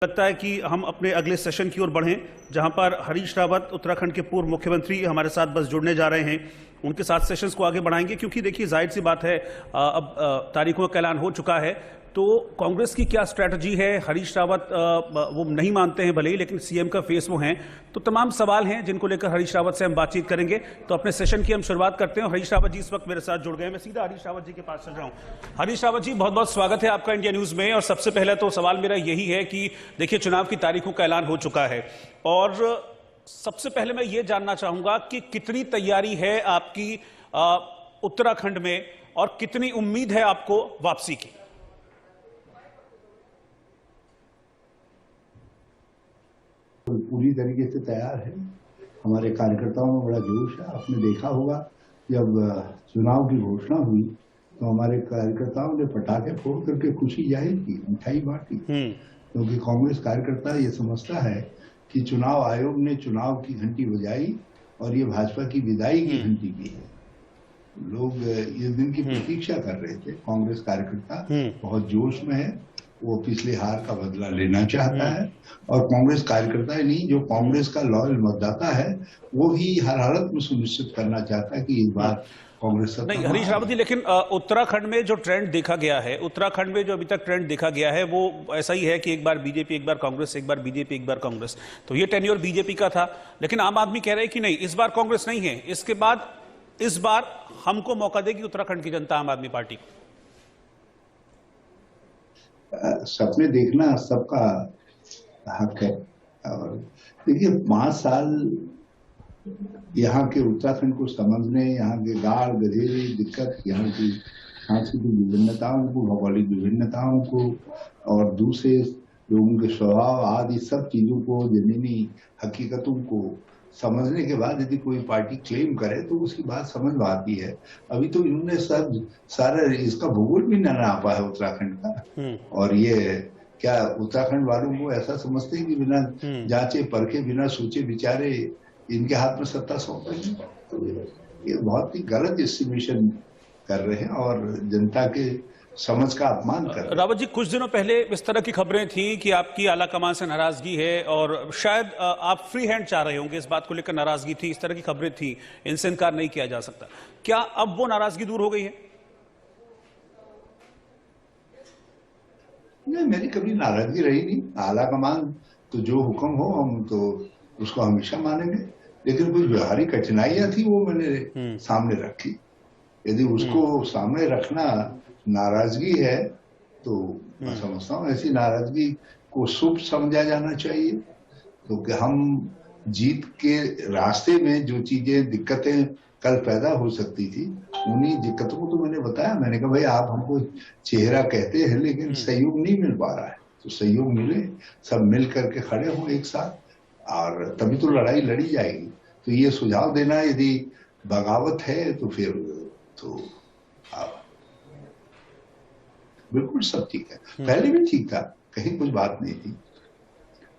लगता है कि हम अपने अगले सेशन की ओर बढ़ें, जहां पर हरीश रावत उत्तराखंड के पूर्व मुख्यमंत्री हमारे साथ बस जुड़ने जा रहे हैं। उनके साथ सेशंस को आगे बढ़ाएंगे, क्योंकि देखिए जाहिर सी बात है, अब तारीखों का ऐलान हो चुका है। तो कांग्रेस की क्या स्ट्रैटेजी है? हरीश रावत वो नहीं मानते हैं भले ही, लेकिन सीएम का फेस वो हैं। तो तमाम सवाल हैं जिनको लेकर हरीश रावत से हम बातचीत करेंगे। तो अपने सेशन की हम शुरुआत करते हैं। हरीश रावत जी इस वक्त मेरे साथ जुड़ गए हैं। मैं सीधा हरीश रावत जी के पास चल रहा हूं। हरीश रावत जी, बहुत बहुत स्वागत है आपका इंडिया न्यूज में। और सबसे पहले तो सवाल मेरा यही है कि देखिए, चुनाव की तारीखों का ऐलान हो चुका है, और सबसे पहले मैं ये जानना चाहूंगा कि कितनी तैयारी है आपकी उत्तराखंड में, और कितनी उम्मीद है आपको वापसी की? पूरी तरीके से तैयार है। हमारे कार्यकर्ताओं में बड़ा जोश है। आपने देखा होगा जब चुनाव की घोषणा हुई तो हमारे कार्यकर्ताओं ने पटाखे फोड़ करके खुशी जाहिर की, मिठाई बांटी, क्योंकि कांग्रेस कार्यकर्ता ये समझता है कि चुनाव आयोग ने चुनाव की घंटी बजाई और ये भाजपा की विदाई की घंटी भी है। लोग इस दिन की प्रतीक्षा कर रहे थे। कांग्रेस कार्यकर्ता बहुत जोश में है। वो पिछले हार का बदला लेना चाहता है, और कांग्रेस कार्यकर्ता ही नहीं, जो कांग्रेस का लॉयल मतदाता है वो भी हर हालत में सुनिश्चित करना चाहता है कि इस बार कांग्रेस सत्ता नहीं हरीश रावत जी, लेकिन उत्तराखंड में जो ट्रेंड देखा गया है, उत्तराखंड में जो अभी तक ट्रेंड देखा गया है वो ऐसा ही है कि एक बार बीजेपी, एक बार कांग्रेस, एक बार बीजेपी, एक बार कांग्रेस। तो ये टेन्योर बीजेपी का था, लेकिन आम आदमी कह रहे हैं कि नहीं, इस बार कांग्रेस नहीं है, इसके बाद इस बार हमको मौका देगी उत्तराखंड की जनता आम आदमी पार्टी को। सपने देखना सबका हक है। और देखिए, 5 साल यहाँ के उत्तराखंड को समझने, यहाँ के गाढ़ गधेरे दिक्कत, यहाँ की सांस्कृतिक विभिन्नताओं को, भौगोलिक विभिन्नताओं को, और दूसरे लोगों के स्वभाव आदि सब चीजों को, जमीनी हकीकतों को समझने के बाद यदि कोई पार्टी क्लेम करे तो उसकी बात समझ में आती है। अभी तो इन्होंने सारा इसका भूगोल भी न नापा है उत्तराखंड का। और ये क्या उत्तराखंड वालों को ऐसा समझते हैं कि बिना जांचे परखे, बिना सोचे विचारे इनके हाथ में सत्ता सौंप रही है? तो ये बहुत ही गलत एस्टिमेशन कर रहे हैं और जनता के समझ का अपमान कर रहे हैं। रावत जी, कुछ दिनों पहले इस तरह की खबरें थी कि आपकी आला कमान से नाराजगी है, और शायद आप फ्री हैंड चाह रहे होंगे, इस बात को लेकर नाराजगी थी, इस तरह की खबरें थी, इनसे इनकार नहीं किया जा सकता। क्या अब वो नाराजगी दूर हो गई है? नहीं, मेरी कभी नाराजगी रही नहीं। आला कमान तो जो हुक्म हो हम तो उसको हमेशा मानेंगे, लेकिन कुछ व्यवहारिक कठिनाइयां थी वो मैंने सामने रखी। यदि उसको सामने रखना नाराजगी है तो मैं समझता हूँ ऐसी नाराजगी को शुभ समझा जाना चाहिए, क्योंकि हम जीत के रास्ते में जो चीजें, दिक्कतें कल पैदा हो सकती थी, उन्हीं दिक्कतों को तो मैंने बताया। मैंने कहा भाई, आप हमको चेहरा कहते हैं लेकिन सहयोग नहीं मिल पा रहा है, तो सहयोग मिले, सब मिल करके खड़े हों एक साथ, और तभी तो लड़ाई लड़ी जाएगी। तो ये सुझाव देना यदि बगावत है तो फिर तो बिल्कुल सब ठीक है। पहले भी ठीक था, कहीं कुछ बात नहीं थी।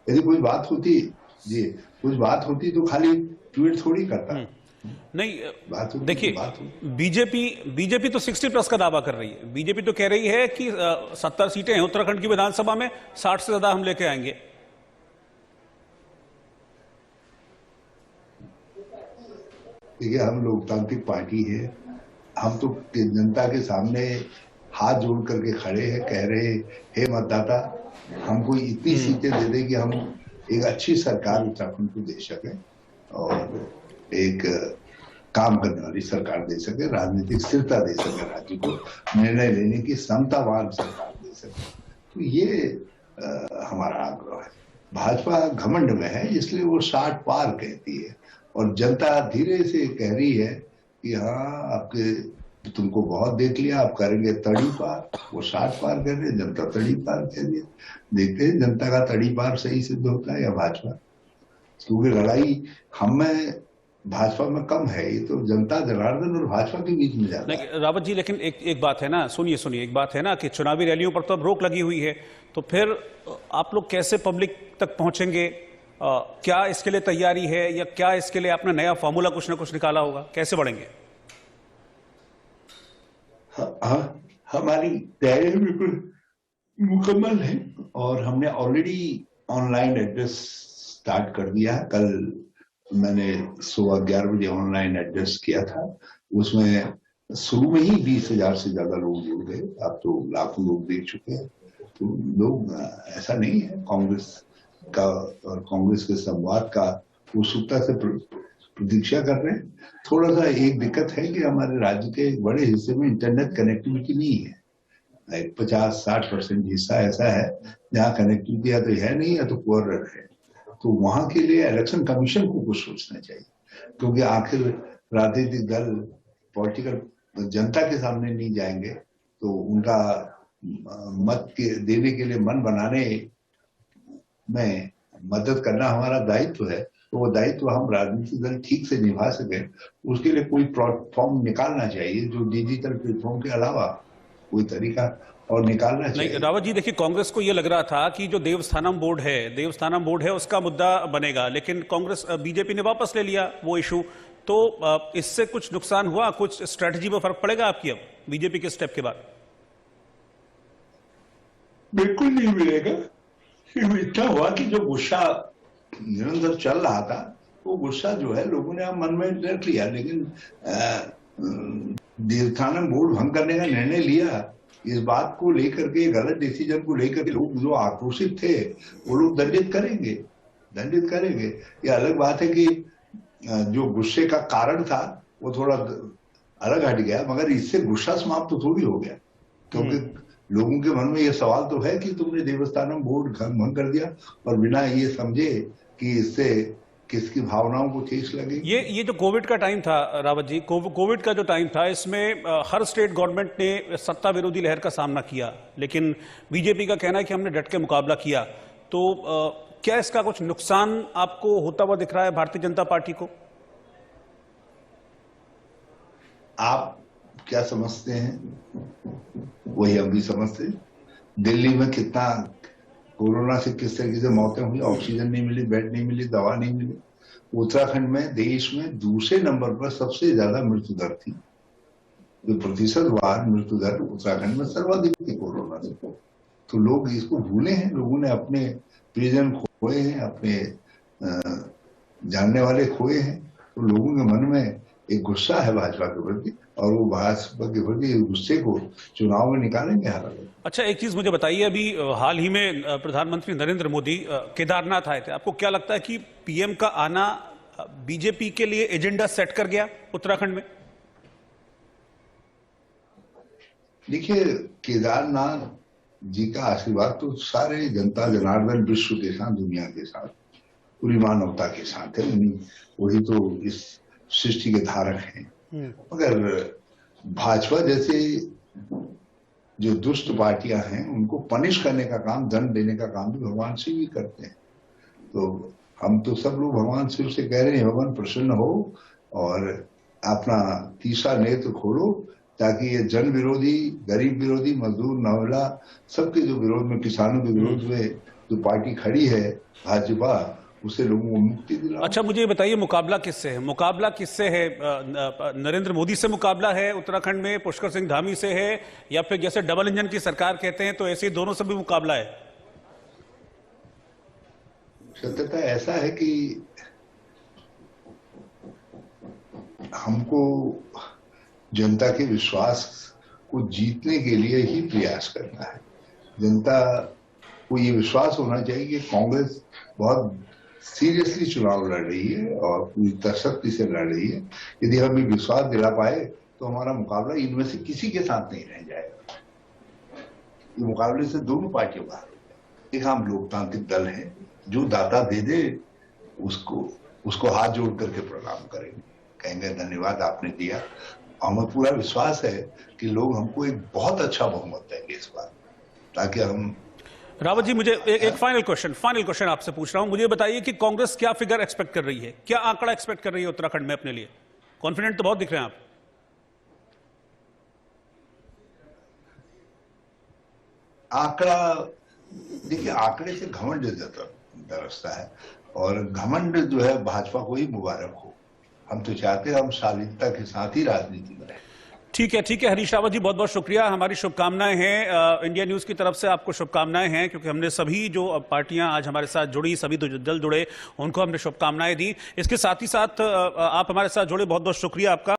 यदि कोई बात होती जी, कुछ बात होती तो खाली ट्वीट थोड़ी करता। नहीं देखिए, बीजेपी तो 60+ का दावा कर रही है। बीजेपी तो कह रही है कि 70 सीटें हैं उत्तराखंड की विधानसभा में, 60 से ज्यादा हम लेके आएंगे। देखिए, हम लोकतांत्रिक पार्टी है, हम तो जनता के सामने हाथ जोड़ करके खड़े हैं, कह रहे हे मतदाता, हमको इतनी सीटें दे दे कि हम एक अच्छी सरकार उत्तराखंड को दे सके, और एक काम करने वाली सरकार दे सके, राजनीतिक स्थिरता दे सके, राज्य को निर्णय लेने की क्षमतावान सरकार दे सके। तो ये हमारा आग्रह है। भाजपा घमंड में है, इसलिए वो 60 पार कहती है, और जनता धीरे से कह रही है कि हाँ, आपके तुमको बहुत देख लिया, आप करेंगे तड़ी पार। वो 60 पार कर रहे, जनता तड़ी पार कह रही है। देखते हैं जनता का तड़ी पार सही सिद्ध होता है या भाजपा, क्योंकि लड़ाई हम में भाजपा में कम है, ये तो जनता जनार्दन और भाजपा के बीच में जाता है। रावत जी, लेकिन एक बात है ना, सुनिए, एक बात है ना कि चुनावी रैलियों पर तो अब रोक लगी हुई है, तो फिर आप लोग कैसे पब्लिक तक पहुंचेंगे? क्या इसके लिए तैयारी है, या क्या इसके लिए आपने नया फॉर्मूला कुछ ना कुछ निकाला होगा? कैसे बढ़ेंगे? हमारी तैयारी बिल्कुल मुकम्मल है, और हमने ऑलरेडी ऑनलाइन एड्रेस स्टार्ट कर दिया है। कल मैंने सुबह 11 बजे ऑनलाइन एड्रेस किया था। उसमें शुरू में ही 20,000 से ज्यादा लोग जुड़ गए। अब तो लाखों लोग देख चुके हैं। तो लोग ऐसा नहीं है, कांग्रेस का और कांग्रेस के संवाद का उत्सुकता से प्रतीक्षा कर रहे हैं। थोड़ा सा एक दिक्कत है कि हमारे राज्य के एक बड़े हिस्से में इंटरनेट कनेक्टिविटी नहीं है। 50-60% हिस्सा ऐसा है जहाँ कनेक्टिविटी या तो है नहीं या तो पुअर है। तो वहां के लिए इलेक्शन कमीशन को कुछ सोचना चाहिए, क्योंकि आखिर राजनीतिक दल पॉलिटिकल जनता के सामने नहीं जाएंगे तो उनका मत के देने के लिए मन बनाने में मदद करना हमारा दायित्व है। तो वो दायित्व हम राजनीतिक दल ठीक से निभा सके, उसके लिए कोई प्लेटफॉर्म निकालना चाहिए जो डिजिटल प्लेटफॉर्म के अलावा कोई तरीका और निकालना चाहिए। नहीं रावत जी, देखिए कांग्रेस को यह लग रहा था कि जो देवस्थानम बोर्ड है उसका मुद्दा बनेगा, लेकिन कांग्रेस बीजेपी ने वापस ले लिया वो इशू। तो इससे कुछ नुकसान हुआ, कुछ स्ट्रेटजी में फर्क पड़ेगा आपकी अब बीजेपी के स्टेप के बाद? बिल्कुल नहीं मिलेगा। इतना हुआ कि जो गुस्सा निरंतर चल रहा था वो गुस्सा जो है लोगों ने मन में रख लिया, लेकिन देवस्थानम बोर्ड भंग करने का निर्णय लिया, इस बात को लेकर के, गलत डिसीजन को लेकर के लोग जो आक्रोशित थे वो लोग दंडित करेंगे। ये अलग बात है कि जो गुस्से का कारण था वो थोड़ा अलग हट गया, मगर इससे गुस्सा समाप्त तो थोड़ी हो गया, क्योंकि लोगों के मन में ये सवाल तो है कि तुमने देवस्थानम बोर्ड भंग कर दिया और बिना ये समझे कि इससे किसकी भावनाओं को ठेस लगी। ये जो कोविड का टाइम था रावत जी, कोविड का जो टाइम था, इसमें हर स्टेट गवर्नमेंट ने सत्ता विरोधी लहर का सामना किया, लेकिन बीजेपी का कहना है कि हमने डट के मुकाबला किया। तो क्या इसका कुछ नुकसान आपको होता हुआ दिख रहा है भारतीय जनता पार्टी को? आप क्या समझते हैं वही हम भी समझते हैं। दिल्ली में कितना कोरोना से किस तरीके से मौतें हुई, ऑक्सीजन नहीं मिली, बेड नहीं मिली, दवा नहीं मिली। उत्तराखंड में देश में दूसरे नंबर पर सबसे ज्यादा मृत्यु दर थी। जो प्रतिशतवार मृत्यु दर उत्तराखंड में सर्वाधिक थी कोरोना से। तो लोग इसको भूले हैं, लोगों ने अपने प्रियजन खोए हैं, अपने जानने वाले खोए हैं। तो लोगों के मन में एक गुस्सा है भाजपा के प्रति, और वो भाजपा के प्रति गुस्से को चुनाव में निकालेंगे हर हाल। अच्छा, एक चीज मुझे बताइए, अभी हाल ही में प्रधानमंत्री नरेंद्र मोदी केदारनाथ आए थे। आपको क्या लगता है कि पीएम का आना बीजेपी के लिए एजेंडा सेट कर गया उत्तराखंड में? देखिए, केदारनाथ जी का आशीर्वाद तो सारे जनता जनार्दन विश्व के साथ, दुनिया के साथ, पूरी मानवता के साथ है। वही तो इस सृष्टि के धारक हैं। मगर भाजपा जैसे जो दुष्ट पार्टियां हैं उनको पनिश करने का काम, दंड देने का काम भी भगवान शिव ही करते हैं। तो हम तो सब लोग भगवान शिव से कह रहे हैं, भगवान प्रसन्न हो और अपना तीसरा नेत्र खोलो, ताकि ये जन विरोधी, गरीब विरोधी, मजदूर, नवला, सबके जो विरोध में, किसानों के विरोध में जो पार्टी खड़ी है भाजपा, उसे लोगों को मुक्ति दिलाओ। अच्छा, मुझे ये बताइए, मुकाबला किससे है? नरेंद्र मोदी से मुकाबला है उत्तराखंड में, पुष्कर सिंह धामी से है, या फिर जैसे डबल इंजन की सरकार कहते हैं तो ऐसे ही दोनों से भी मुकाबला है? सत्यता ऐसा है कि हमको जनता के विश्वास को जीतने के लिए ही प्रयास करना है। जनता को ये विश्वास होना चाहिए कि कांग्रेस बहुत सीरियसली चुनाव लड़ रही है और पूरी तसक्ति से लड़ रही है। यदि हम ये विश्वास दिला पाए तो हमारा मुकाबला इनमें से किसी के साथ नहीं रह जाएगा। ये मुकाबले से दोनों पार्टियों का एक हम लोकतांत्रिक दल है, जो दाता दे दे उसको हाथ जोड़ करके प्रणाम करेंगे, कहेंगे धन्यवाद आपने दिया। हमें पूरा विश्वास है कि लोग हमको एक बहुत अच्छा बहुमत देंगे इस बार, ताकि हम। रावत जी, मुझे एक फाइनल क्वेश्चन आपसे पूछ रहा हूं। मुझे बताइए कि कांग्रेस क्या फिगर एक्सपेक्ट कर रही है, क्या आंकड़ा एक्सपेक्ट कर रही है उत्तराखंड में अपने लिए? कॉन्फिडेंट तो बहुत दिख रहे हैं आप। आंकड़ा, देखिए, आंकड़े से घमंड दरसता है, और घमंड जो है भाजपा को ही मुबारक हो। हम तो चाहते हैं हम शालीनता के साथ ही राजनीति करें। ठीक है हरीश रावत जी, बहुत बहुत शुक्रिया। हमारी शुभकामनाएं हैं, इंडिया न्यूज की तरफ से आपको शुभकामनाएं हैं, क्योंकि हमने सभी जो पार्टियां आज हमारे साथ जुड़ी, सभी जो दल जुड़े, उनको हमने शुभकामनाएं दी। इसके साथ ही साथ आप हमारे साथ जुड़े, बहुत बहुत शुक्रिया आपका।